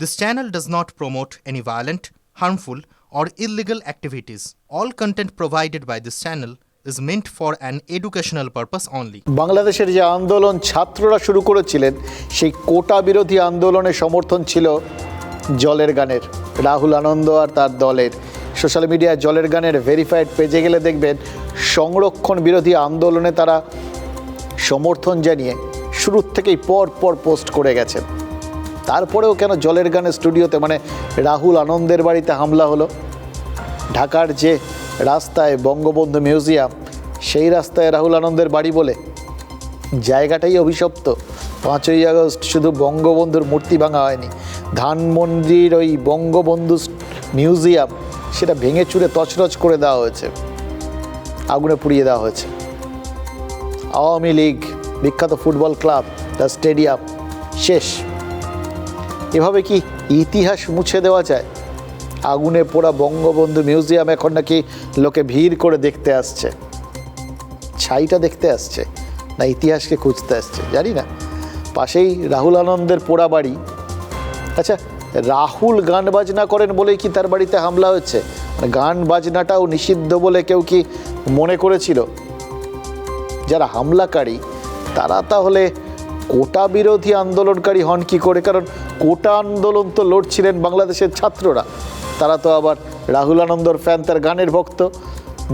This channel does not promote any violent, harmful, or illegal activities. All content provided by this channel is meant for an educational purpose only. বাংলাদেশের যে আন্দোলন ছাত্ররা শুরু করেছিলেন, সেই কোটা বিরোধী আন্দোলনের সমর্থন ছিল জলের গানের, রাহুল আনন্দ আর তার দলের। সোশ্যাল মিডিয়ায় জলের গানের ভেরিফাইড পেজে গেলে দেখবেন সংরক্ষণ বিরোধী আন্দোলনে তারা সমর্থন জানিয়ে শুরুর থেকেই পর পোস্ট করে গেছেন। তারপরেও কেন জলের গানের স্টুডিওতে মানে রাহুল আনন্দের বাড়িতে হামলা হলো? ঢাকার যে রাস্তায় বঙ্গবন্ধু মিউজিয়াম, সেই রাস্তায় রাহুল আনন্দের বাড়ি বলে জায়গাটাই অভিশপ্ত। 5ই আগস্ট শুধু বঙ্গবন্ধুর মূর্তি ভাঙা হয়নি, ধানমন্ডির ওই বঙ্গবন্ধু মিউজিয়াম সেটা ভেঙে চুরে তছনছ করে দেওয়া হয়েছে, আগুনে পুড়িয়ে দেওয়া হয়েছে। আওয়ামী লীগ, বিখ্যাত ফুটবল ক্লাব, তার স্টেডিয়াম শেষ। এভাবে কি ইতিহাস মুছে দেওয়া যায়? আগুনে পোড়া বঙ্গবন্ধু মিউজিয়াম এখন নাকি লোকে ভিড় করে দেখতে আসছে। ছাইটা দেখতে আসছে না ইতিহাসকে খুঁজতে আসছে জানি না। পাশেই রাহুল আনন্দের পোড়া বাড়ি। আচ্ছা, রাহুল গান বাজনা করেন বলেই কি তার বাড়িতে হামলা হচ্ছে? মানে গান বাজনাটাও নিষিদ্ধ বলে কেউ কি মনে করেছিল? যারা হামলাকারী তারা তাহলে কোটা বিরোধী আন্দোলনকারী হন কি করে? কারণ কোটা আন্দোলন তো লড়ছিলেন বাংলাদেশের ছাত্ররা, তারা তো আবার রাহুল আনন্দর ফ্যান, তার গানের ভক্ত।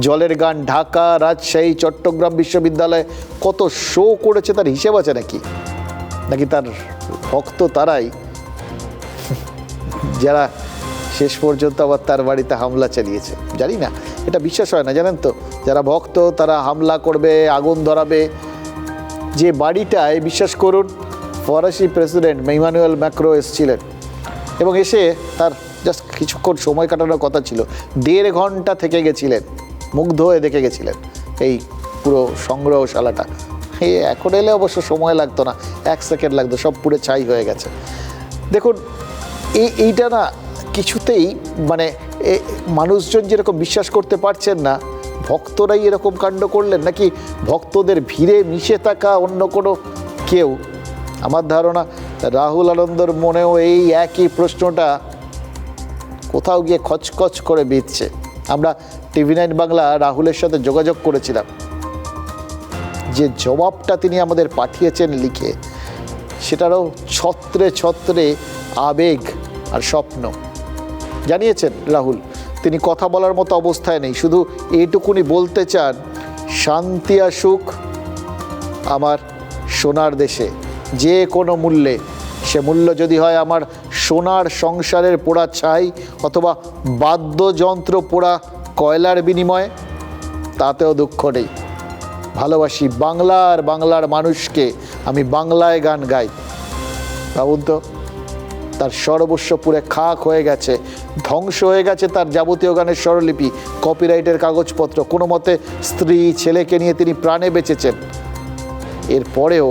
জলের গান ঢাকা, রাজশাহী, চট্টগ্রাম বিশ্ববিদ্যালয়ে কত শো করেছে তার হিসেব আছে নাকি তার ভক্ত তারাই যারা শেষ পর্যন্ত আবার তার বাড়িতে হামলা চালিয়েছে? জানি না, এটা বিশ্বাস হয় না জানেন তো। যারা ভক্ত তারা হামলা করবে, আগুন ধরাবে। যে বাড়িটায় বিশ্বাস করুন ফরাসি প্রেসিডেন্ট ইমানুয়েল ম্যাক্রো এসেছিলেন এবং এসে তার জাস্ট কিছুক্ষণ সময় কাটানোর কথা ছিল, 1.5 ঘন্টা থেকে গেছিলেন, মুগ্ধ হয়ে দেখে গেছিলেন এই পুরো সংগ্রহশালাটা। এখন এলে অবশ্য সময় লাগতো না, 1 সেকেন্ড লাগতো, সব পুরো ছাই হয়ে গেছে। দেখুন এইটা না কিছুতেই মানে মানুষজন যেরকম বিশ্বাস করতে পারছেন না, ভক্তরাই এরকম কাণ্ড করলেন নাকি ভক্তদের ভিড়ে মিশে থাকা অন্য কোনো কেউ? আমার ধারণা রাহুল আনন্দর মনেও এই একই প্রশ্নটা কোথাও গিয়ে খচখচ করে বিঁধছে। আমরা TV9 বাংলা রাহুলের সাথে যোগাযোগ করেছিলাম, যে জবাবটা তিনি আমাদের পাঠিয়েছেন লিখে, সেটারও ছত্রে ছত্রে আবেগ আর স্বপ্ন। জানিয়েছেন রাহুল তিনি কথা বলার মতো অবস্থায় নেই, শুধু এইটুকুনি বলতে চান, শান্তি আসুক আমার সোনার দেশে যে কোনো মূল্যে। সে মূল্য যদি হয় আমার সোনার সংসারের পোড়া ছাই অথবা বাদ্যযন্ত্র পোড়া কয়লার বিনিময়ে, তাতেও দুঃখ নেই। ভালোবাসি বাংলার মানুষকে, আমি বাংলায় গান গাই। ভাবুন তো, তার সর্বস্ব পুরে খাক হয়ে গেছে, ধ্বংস হয়ে গেছে তার যাবতীয় গানের স্বরলিপি, কপিরাইটের কাগজপত্র। কোনো মতে স্ত্রী ছেলেকে নিয়ে তিনি প্রাণে বেঁচেছেন। এরপরেও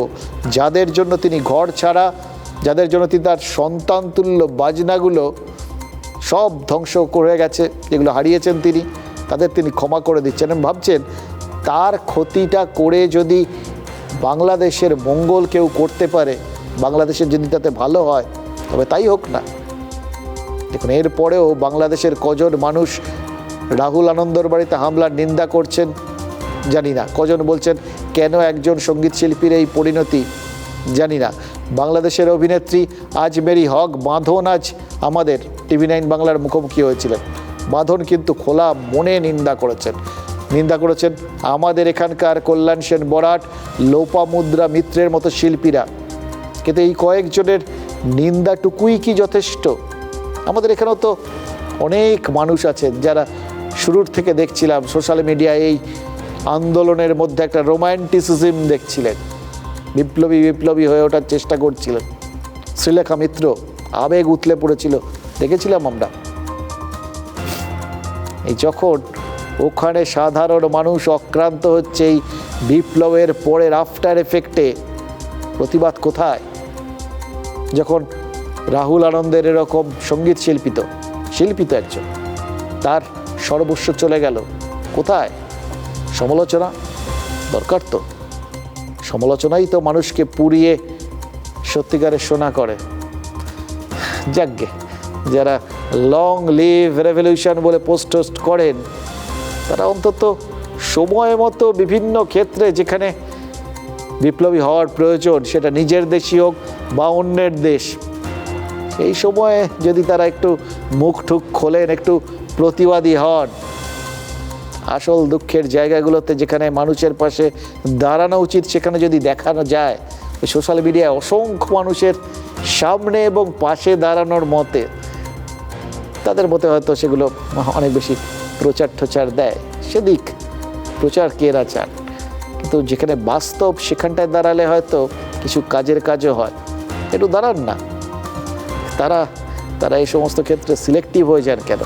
যাদের জন্য তিনি ঘর ছাড়া, যাদের জন্য তিনি তার সন্তান তুল্য বাজনাগুলো সব ধ্বংস করে গেছে, যেগুলো হারিয়েছেন তিনি, তাদের তিনি ক্ষমা করে দিচ্ছেন। ভাবছেন তার ক্ষতিটা করে যদি বাংলাদেশের মঙ্গল কেউ করতে পারে, বাংলাদেশের যদি তাতে ভালো হয়, তবে তাই হোক না। দেখুন এরপরেও বাংলাদেশের কজন মানুষ রাহুল আনন্দর বাড়িতে হামলার নিন্দা করছেন জানি না, কজন বলছেন কেন একজন সঙ্গীত শিল্পীর এই পরিণতি জানি না। বাংলাদেশের অভিনেত্রী আজমেরি হক বাঁধন আজ আমাদের TV9 বাংলার মুখোমুখি হয়েছিলেন। বাঁধন কিন্তু খোলা মনে নিন্দা করেছেন আমাদের এখানকার কল্যাণ সেন বরাট, লোপামুদ্রা মিত্রের মতো শিল্পীরা। কিন্তু এই কয়েকজনের নিন্দাটুকুই কি যথেষ্ট? আমাদের এখানেও তো অনেক মানুষ আছেন যারা শুরুর থেকে দেখছিলাম সোশ্যাল মিডিয়ায় এই আন্দোলনের মধ্যে একটা রোম্যান্টিসিজম দেখছিলেন, বিপ্লবী হয়ে ওঠার চেষ্টা করছিলেন। শ্রীলেখা মিত্র আবেগ উতলে পড়েছিল, দেখেছিলাম আমরা। এই যখন ওখানে সাধারণ মানুষ অক্রান্ত হচ্ছে এই বিপ্লবের পরের আফটার এফেক্টে, প্রতিবাদ কোথায়? যখন রাহুল আনন্দের এরকম সঙ্গীত শিল্পী তো একজন, তার সর্বস্ব চলে গেল, কোথায় সমালোচনা? দরকার তো, সমালোচনাই তো মানুষকে পুড়িয়ে সত্যিকারের সোনা করে। যাকগে, যারা লং লিভ রেভলিউশন বলে পোস্ট টোস্ট করেন তারা অন্তত সময় মতো বিভিন্ন ক্ষেত্রে যেখানে বিপ্লবী হওয়ার প্রয়োজন, সেটা নিজের দেশই হোক বা অন্যের দেশ, এই সময়ে যদি তারা একটু মুখ ঠুক খোলেন, একটু প্রতিবাদী হন, আসল দুঃখের জায়গাগুলোতে যেখানে মানুষের পাশে দাঁড়ানো উচিত সেখানে যদি দেখানো যায়, সোশ্যাল মিডিয়ায় অসংখ্য মানুষের সামনে এবং পাশে দাঁড়ানোর মতে, তাদের মতে হয়তো সেগুলো অনেক বেশি প্রচার ঠোচার দেয়, সেদিক প্রচার কেরা চান, কিন্তু যেখানে বাস্তব সেখানটায় দাঁড়ালে হয়তো কিছু কাজের কাজও হয়। একটু দাঁড়ান না, তারা এই সমস্ত ক্ষেত্রে সিলেক্টিভ হয়ে যান কেন?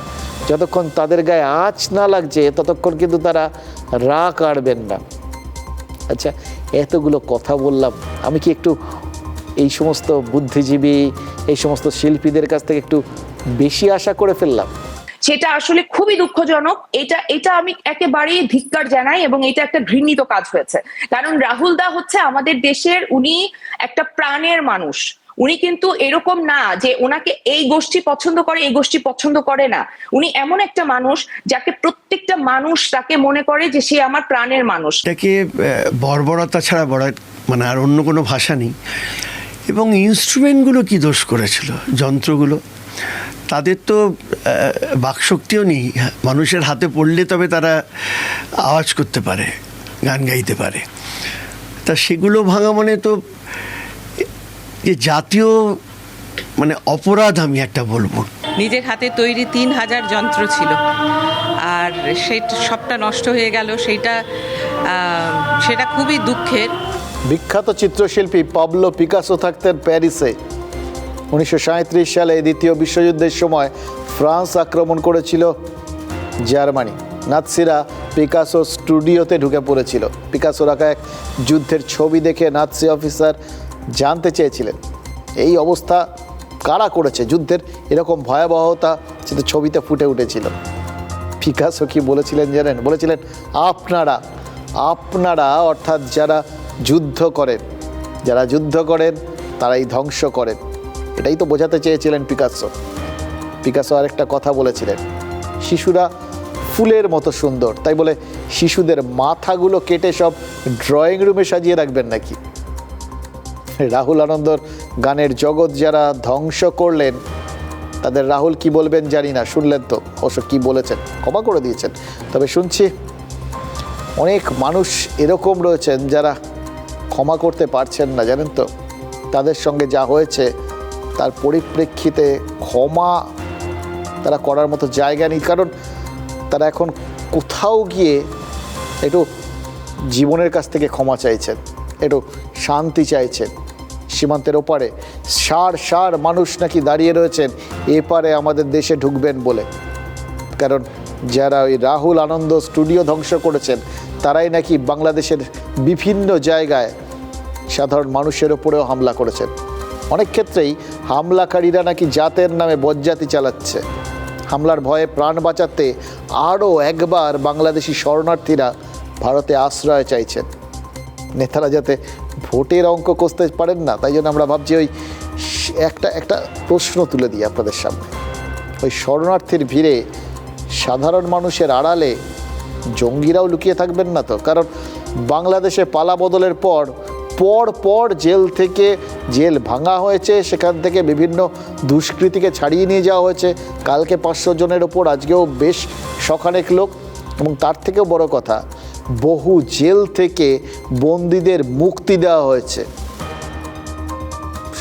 যতক্ষণ তাদের গায়ে আঁচ না লাগছে ততক্ষণ কিন্তু তারা রা কাড়বেন না। আচ্ছা, এতগুলো কথা বললাম, আমি কি একটু এই সমস্ত বুদ্ধিজীবী, এই সমস্ত শিল্পীদের কাছ থেকে একটু বেশি আশা করে ফেললাম? সেটা আসলে খুবই দুঃখজনক। এটা আমি একেবারেই ধিক্কার জানাই এবং এটা একটা ঘৃণিত কাজ হয়েছে। কারণ রাহুল দা হচ্ছে আমাদের দেশের, উনি একটা প্রাণের মানুষ। উনি কিন্তু এরকম না যে ওনাকে এই গোষ্ঠী পছন্দ করে, এই গোষ্ঠী পছন্দ করে না। উনি এমন একটা মানুষ যাকে প্রত্যেকটা মানুষ তাকে মনে করে যে সে আমার প্রাণের মানুষ। এটাকে বর্বরতা ছাড়া মানে আর অন্য কোনো ভাষা নেই। এবং ইনস্ট্রুমেন্টগুলো কি দোষ করেছিল, যন্ত্রগুলো, তাদের তো বাকশক্তিও নেই। মানুষের হাতে পড়লে তবে তারা আওয়াজ করতে পারে, গান গাইতে পারে। তা সেগুলো ভাঙা মানে তো যে জাতীয় মানে অপরাধ আমি একটা বলবো। নিজের হাতে তৈরি 3000 যন্ত্র ছিল, আর সেটা সবটা নষ্ট হয়ে গেল। সেটা খুবই দুঃখের। বিখ্যাত চিত্রশিল্পী পাবলো পিকাসো থাকতেন প্যারিসে। 1937 সালে দ্বিতীয় বিশ্বযুদ্ধের সময় ফ্রান্স আক্রমণ করেছিল জার্মানি। নাৎসিরা পিকাসোর স্টুডিওতে ঢুকে পড়েছিল। পিকাসোর আঁকা এক যুদ্ধের ছবি দেখে নাৎসি অফিসার জানতে চেয়েছিলেন এই অবস্থা কারা করেছে, যুদ্ধের এরকম ভয়াবহতা সেটা ছবিতে ফুটে উঠেছিল। পিকাসো কি বলেছিলেন জানেন? বলেছিলেন, আপনারা অর্থাৎ যারা যুদ্ধ করেন তারাই ধ্বংস করেন। এটাই তো বোঝাতে চেয়েছিলেন পিকাসো আরেকটা কথা বলেছিলেন, শিশুরা ফুলের মতো সুন্দর, তাই বলে শিশুদের মাথাগুলো কেটে সব ড্রয়িং রুমে সাজিয়ে রাখবেন নাকি? রাহুল আনন্দর গানের জগৎ যারা ধ্বংস করলেন তাদের রাহুল কি বলবেন জানি না, শুনলেন তো অবশ্য কি বলেছেন, ক্ষমা করে দিয়েছেন। তবে শুনছি অনেক মানুষ এরকম রয়েছেন যারা ক্ষমা করতে পারছেন না, জানেন তো। তাদের সঙ্গে যা হয়েছে তার পরিপ্রেক্ষিতে ক্ষমা তারা করার মতো জায়গা নেই, কারণ তারা এখন কোথাও গিয়ে একটু জীবনের কাছ থেকে ক্ষমা চাইছেন, একটু শান্তি চাইছেন। সীমান্তের ওপারে সার মানুষ নাকি দাঁড়িয়ে রয়েছেন এপারে আমাদের দেশে ঢুকবেন বলে, কারণ যারা ওই রাহুল আনন্দ স্টুডিও ধ্বংস করেছেন তারাই নাকি বাংলাদেশের বিভিন্ন জায়গায় সাধারণ মানুষের ওপরেও হামলা করেছেন। অনেক ক্ষেত্রেই হামলাকারীরা নাকি জাতের নামে বজ্জাতি চালাচ্ছে। হামলার ভয়ে প্রাণ বাঁচাতে আরও একবার বাংলাদেশি শরণার্থীরা ভারতে আশ্রয় চাইছেন। নেতারা যাতে ভোটের অঙ্ক কষতে পারেন না, তাই জন্য আমরা ভাবছি ওই একটা প্রশ্ন তুলে দিই আপনাদের সামনে। ওই শরণার্থীর ভিড়ে সাধারণ মানুষের আড়ালে জঙ্গিরাও লুকিয়ে থাকবেন না তো? কারণ বাংলাদেশে পালা বদলের পর জেল ভাঙা হয়েছে, সেখান থেকে বিভিন্ন দুষ্কৃতীকে ছাড়িয়ে নিয়ে যাওয়া হয়েছে। কালকে 500 জনের ওপর, আজকেও বেশ শখানেক লোক। এবং তার থেকেও বড় কথা, বহু জেল থেকে বন্দীদের মুক্তি দেওয়া হয়েছে।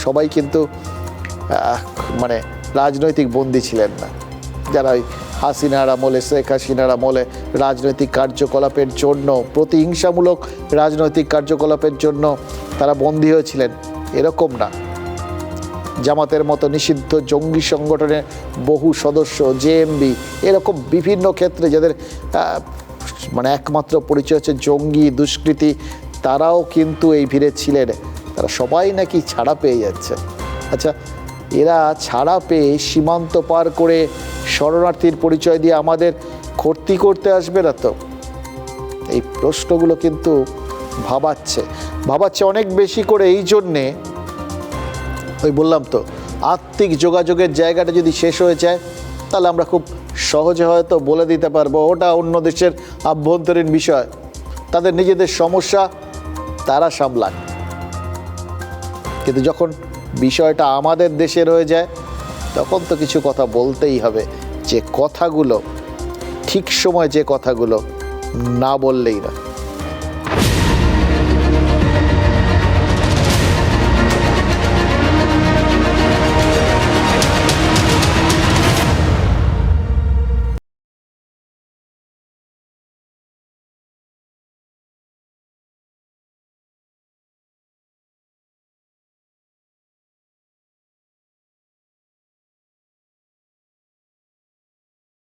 সবাই কিন্তু মানে রাজনৈতিক বন্দী ছিলেন না। যারা ওই হাসিনার আমলে, শেখ হাসিনার আমলে রাজনৈতিক কার্যকলাপের জন্য, প্রতিহিংসামূলক রাজনৈতিক কার্যকলাপের জন্য তারা বন্দী হয়েছিলেন, এরকম না। জামাতের মতো নিষিদ্ধ জঙ্গি সংগঠনের বহু সদস্য, জেএমবি, এরকম বিভিন্ন ক্ষেত্রে যাদের মানে একমাত্র পরিচয় হচ্ছে জঙ্গি, দুষ্কৃতী, তারাও কিন্তু এই ভিড়ে ছিলেন। তারা সবাই নাকি ছাড়া পেয়ে যাচ্ছে। আচ্ছা, এরা ছাড়া পেয়ে সীমান্ত পার করে শরণার্থীর পরিচয় দিয়ে আমাদের ক্ষতি করতে আসবে না তো? এই প্রশ্নগুলো কিন্তু ভাবাচ্ছে অনেক বেশি করে। এই জন্যে ওই বললাম তো, আত্মিক যোগাযোগের জায়গাটা যদি শেষ হয়ে যায়, তাহলে আমরা খুব সহজে হয়তো বলে দিতে পারবো ওটা অন্য দেশের আভ্যন্তরীণ বিষয়, তাদের নিজেদের সমস্যা তারা সামলান। কিন্তু যখন বিষয়টা আমাদের দেশে রয়ে যায়, তখন তো কিছু কথা বলতেই হবে, যে কথাগুলো ঠিক সময়, যে কথাগুলো না বললেই না।